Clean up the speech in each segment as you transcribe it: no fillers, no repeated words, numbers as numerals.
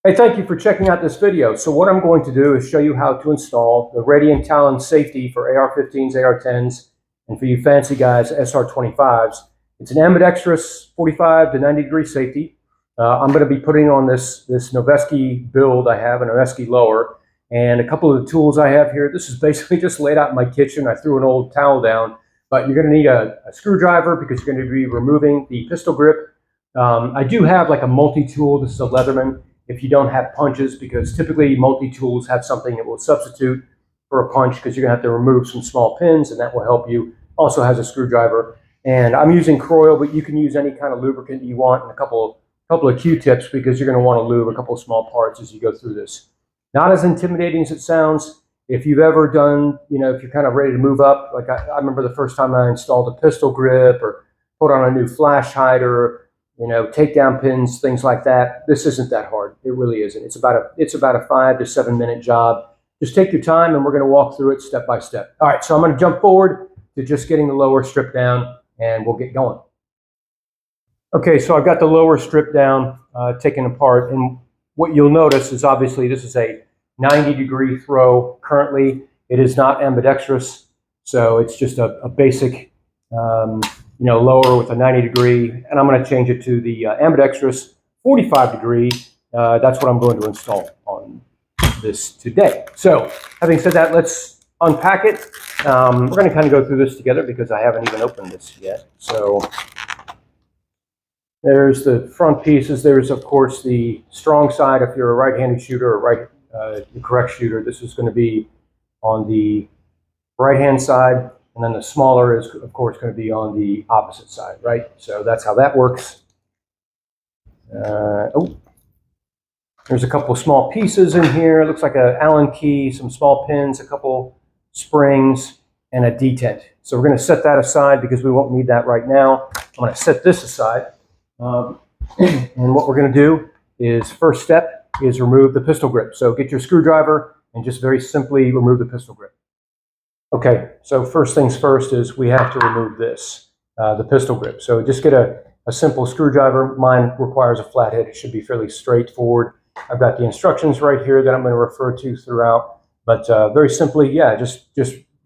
Hey, thank you for checking out this video. So what I'm going to do is show you how to install the Radian Talon safety for AR15s, AR10s, and for you fancy guys, SR25s. It's an ambidextrous 45 to 90 degree safety. I'm going to be putting on this Noveske build. I have a Noveske lower and a couple of the tools I have here. This is basically just laid out in my kitchen. I threw an old towel down, but you're going to need a screwdriver because you're going to be removing the pistol grip. I do have like a multi-tool. This is a Leatherman. If you don't have punches, because typically multi-tools have something that will substitute for a punch because you're gonna have to remove some small pins and that will help you. Also has a screwdriver. And I'm using Croil, but you can use any kind of lubricant you want and a couple of Q-tips because you're gonna wanna lube a couple of small parts as you go through this. Not as intimidating as it sounds. If you've ever done, if you're kind of ready to move up, like I remember the first time I installed a pistol grip or put on a new flash hider, takedown pins, things like that. This isn't that hard. It really isn't. It's about a 5 to 7 minute job. Just take your time and we're going to walk through it step by step. All right, so I'm going to jump forward to just getting the lower strip down and we'll get going. Okay, so I've got the lower strip down, taken apart, and what you'll notice is obviously this is a 90 degree throw. Currently, it is not ambidextrous, so it's just a basic lower with a 90 degree, and I'm going to change it to the ambidextrous 45 degree. That's what I'm going to install on this today. So having said that, let's unpack it. We're going to kind of go through this together because I haven't even opened this yet. So there's the front pieces. There's, of course, the strong side if you're a right-handed shooter or the correct shooter. This is going to be on the right-hand side. And then the smaller is, of course, going to be on the opposite side, right? So that's how that works. There's a couple of small pieces in here. It looks like an Allen key, some small pins, a couple springs, and a detent. So we're going to set that aside because we won't need that right now. I'm going to set this aside. And what we're going to do is, first step is remove the pistol grip. So get your screwdriver and just very simply remove the pistol grip. Okay, so first things first is we have to remove this, the pistol grip. So just get a simple screwdriver. Mine requires a flathead. It should be fairly straightforward. I've got the instructions right here that I'm going to refer to throughout. But very simply, yeah, just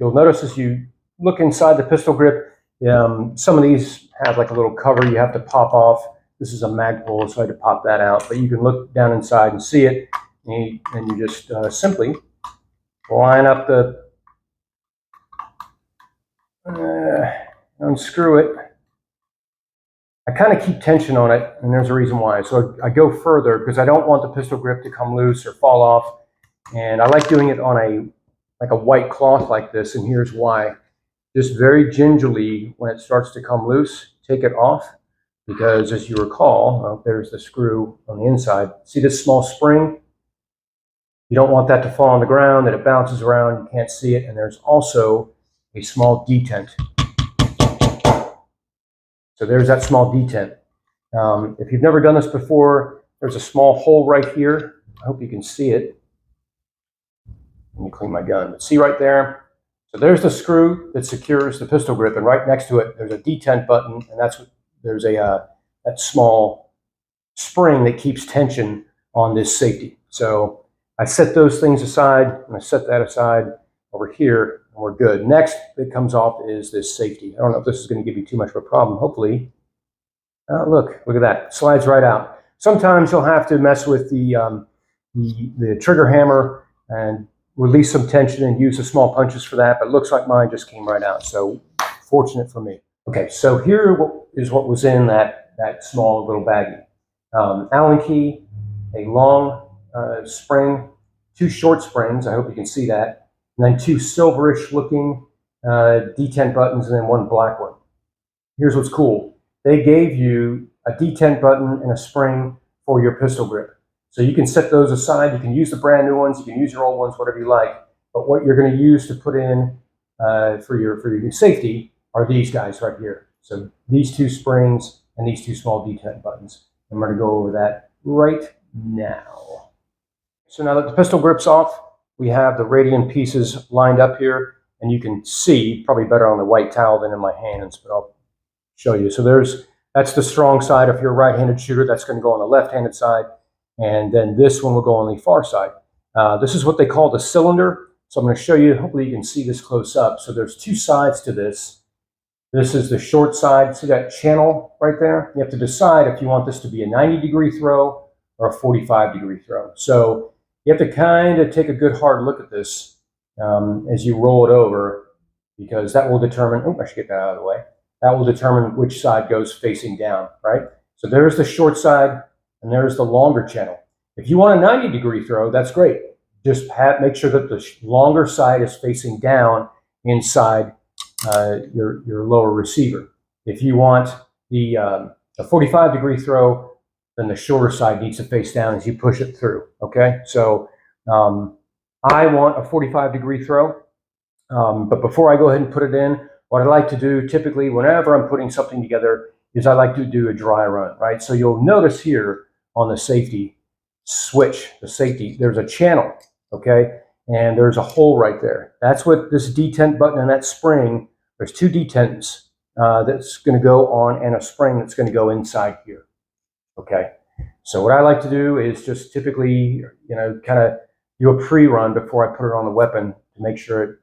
you'll notice as you look inside the pistol grip, some of these have like a little cover you have to pop off. This is a Magpul, so I had to pop that out. But you can look down inside and see it, and you just simply line up the unscrew it. I kind of keep tension on it, and there's a reason why. So I go further because I don't want the pistol grip to come loose or fall off. And I like doing it on a white cloth like this, and here's why. Just very gingerly, when it starts to come loose, take it off. Because as you recall, there's the screw on the inside. See this small spring? You don't want that to fall on the ground, that it bounces around, you can't see it. And there's also a small detent. So there's that small detent. If you've never done this before, there's a small hole right here. I hope you can see it. Let me clean my gun. But see right there? So there's the screw that secures the pistol grip, and right next to it, there's a detent button, and there's that small spring that keeps tension on this safety. So I set those things aside, and I set that aside over here. We're good. Next that comes off is this safety. I don't know if this is going to give you too much of a problem. Hopefully. Look at that. Slides right out. Sometimes you'll have to mess with the trigger hammer and release some tension and use the small punches for that, but it looks like mine just came right out. So fortunate for me. Okay, so here is what was in that small little baggie. Allen key, a long spring, 2 short springs. I hope you can see that. And then 2 silverish looking detent buttons, and then 1 black one. Here's what's cool. They gave you a detent button and a spring for your pistol grip. So you can set those aside. You can use the brand new ones. You can use your old ones, whatever you like. But what you're going to use to put in for your new safety are these guys right here. So these 2 springs and these 2 small detent buttons. I'm going to go over that right now. So now that the pistol grip's off, we have the Radian pieces lined up here, and you can see, probably better on the white towel than in my hands, but I'll show you. So that's the strong side. If you're a right-handed shooter, that's going to go on the left-handed side. and then this one will go on the far side. This is what they call the cylinder. So I'm going to show you, hopefully you can see this close up. So there's two sides to this. This is the short side. See that channel right there? You have to decide if you want this to be a 90-degree throw or a 45-degree throw. So you have to kind of take a good hard look at this as you roll it over, because that will determine, oh, I should get that out of the way. That will determine which side goes facing down, right? So there's the short side and there's the longer channel. If you want a 90-degree throw, that's great. Just make sure that the longer side is facing down inside your lower receiver. If you want the 45-degree throw, then the shorter side needs to face down as you push it through, okay? So I want a 45-degree throw, but before I go ahead and put it in, what I like to do typically whenever I'm putting something together is I like to do a dry run, right? So you'll notice here on the safety switch, there's a channel, okay? And there's a hole right there. That's what this detent button and that spring, there's two detents that's going to go on and a spring that's going to go inside here, okay? So what I like to do is just typically, kind of do a pre-run before I put it on the weapon to make sure it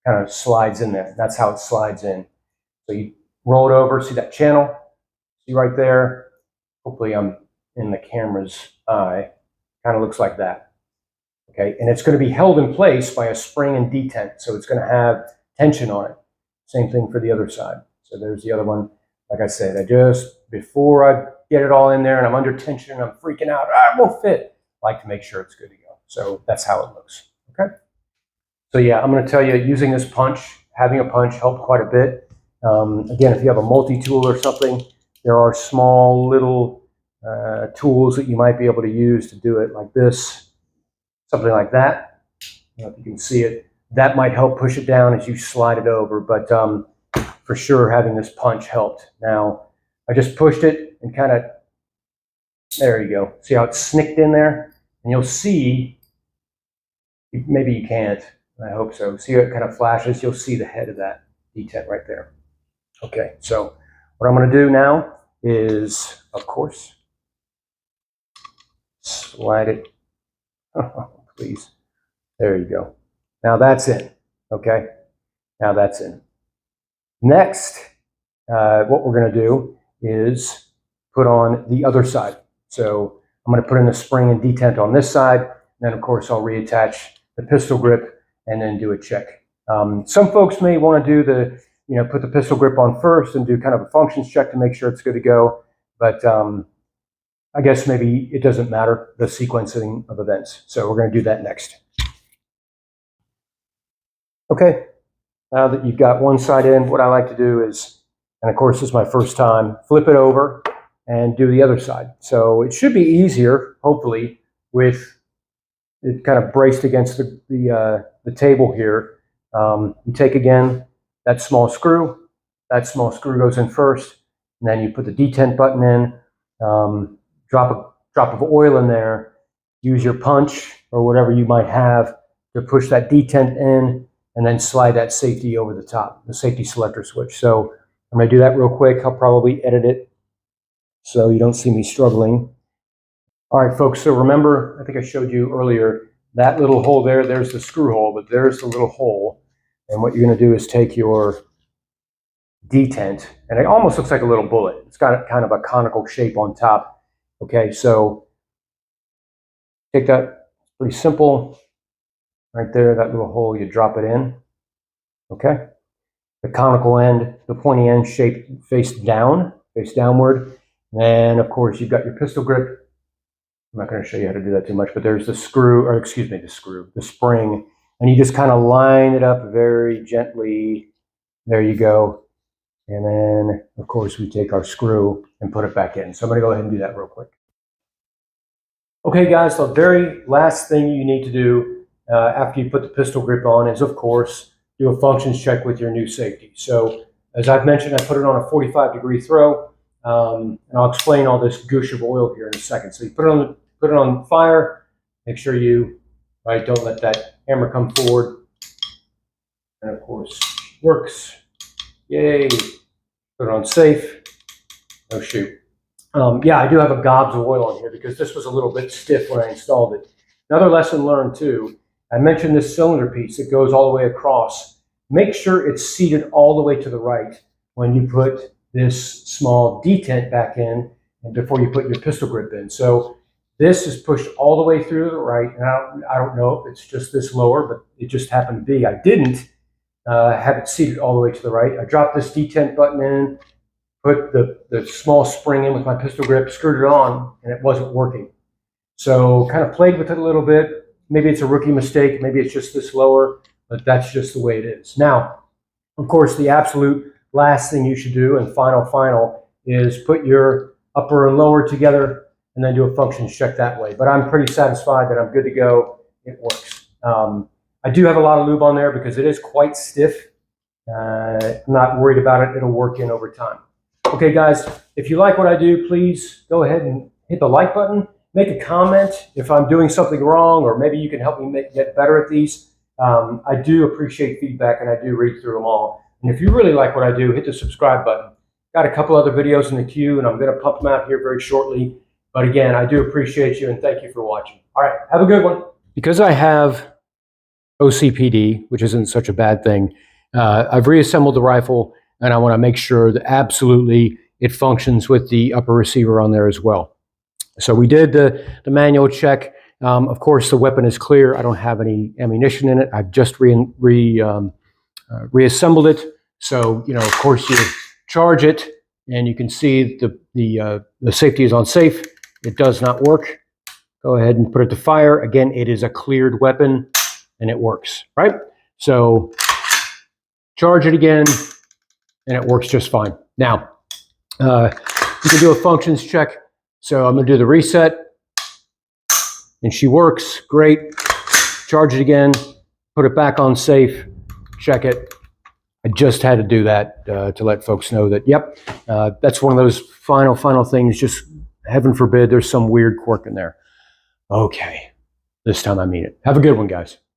kind of slides in there. That's how it slides in. So you roll it over, see that channel? See right there? Hopefully I'm in the camera's eye. Kind of looks like that. Okay, and it's going to be held in place by a spring and detent, so it's going to have tension on it. Same thing for the other side. So there's the other one. Like I said, before I get it all in there and I'm under tension and I'm freaking out, it won't fit, I like to make sure it's good to go. So that's how it looks, okay? So yeah, I'm going to tell you, using this punch, having a punch helped quite a bit. Again, if you have a multi-tool or something, there are small little tools that you might be able to use to do it, like this, something like that. I don't know if you can see it. That might help push it down as you slide it over, but for sure having this punch helped. Now, I just pushed it and kind of, there you go. See how it's snicked in there? And you'll see, maybe you can't, I hope so. See how it kind of flashes? You'll see the head of that detent right there. Okay, so what I'm going to do now is, of course, slide it. Oh, please. There you go. Now that's in. Okay, now that's in. Next, what we're going to do is put on the other side. So I'm going to put in the spring and detent on this side. And then, of course, I'll reattach the pistol grip and then do a check. Some folks may want to do put the pistol grip on first and do kind of a functions check to make sure it's good to go. But I guess maybe it doesn't matter, the sequencing of events. So we're going to do that next. Okay, now that you've got one side in, what I like to do is, and of course this is my first time, flip it over and do the other side. So it should be easier, hopefully, with it kind of braced against the table here. You take again that small screw goes in first, and then you put the detent button in, drop of oil in there, use your punch or whatever you might have to push that detent in, and then slide that safety over the top, the safety selector switch. So I'm going to do that real quick. I'll probably edit it so you don't see me struggling. All right, folks, so remember, I think I showed you earlier, that little hole there, there's the screw hole, but there's the little hole. And what you're going to do is take your detent, and it almost looks like a little bullet. It's got kind of a conical shape on top. Okay, so take that, pretty simple. Right there, that little hole, you drop it in. Okay, the conical end, the pointy end shaped face downward. And of course, you've got your pistol grip. I'm not going to show you how to do that too much, but there's the the spring, and you just kind of line it up very gently. There you go. And then, of course, we take our screw and put it back in. So I'm going to go ahead and do that real quick. Okay, guys, the very last thing you need to do after you put the pistol grip on is, of course, do a functions check with your new safety. So, as I've mentioned, I put it on a 45-degree throw, and I'll explain all this goosh of oil here in a second. So you put it on fire. Make sure you don't let that hammer come forward. And of course, works. Yay! Put it on safe. No shoot. Yeah, I do have a gobs of oil in here because this was a little bit stiff when I installed it. Another lesson learned too, I mentioned this cylinder piece that goes all the way across. Make sure it's seated all the way to the right when you put this small detent back in and before you put your pistol grip in. So this is pushed all the way through to the right, and I don't know if it's just this lower, but it just happened to be. I didn't have it seated all the way to the right. I dropped this detent button in, put the small spring in with my pistol grip, screwed it on, and it wasn't working. So kind of played with it a little bit. Maybe it's a rookie mistake. Maybe it's just this lower, but that's just the way it is. Now, of course, the absolute last thing you should do, and final, is put your upper and lower together and then do a functions check that way. But I'm pretty satisfied that I'm good to go. It works. I do have a lot of lube on there because it is quite stiff. I'm not worried about it. It'll work in over time. Okay, guys, if you like what I do, please go ahead and hit the like button. Make a comment if I'm doing something wrong, or maybe you can help me get better at these. I do appreciate feedback, and I do read through them all. And if you really like what I do, hit the subscribe button. Got a couple other videos in the queue, and I'm going to pump them out here very shortly. But again, I do appreciate you, and thank you for watching. All right, have a good one. Because I have OCPD, which isn't such a bad thing, I've reassembled the rifle, and I want to make sure that absolutely it functions with the upper receiver on there as well. So we did the manual check. Of course, the weapon is clear. I don't have any ammunition in it. I've just reassembled it. So, you know, of course, you charge it, and you can see the safety is on safe. It does not work. Go ahead and put it to fire. Again, it is a cleared weapon, and it works, right? So charge it again, and it works just fine. Now, you can do a functions check. So I'm going to do the reset, and she works great. Charge it again, put it back on safe, check it. I just had to do that to let folks know that, yep, that's one of those final things. Just heaven forbid there's some weird quirk in there. Okay, this time I mean it. Have a good one, guys.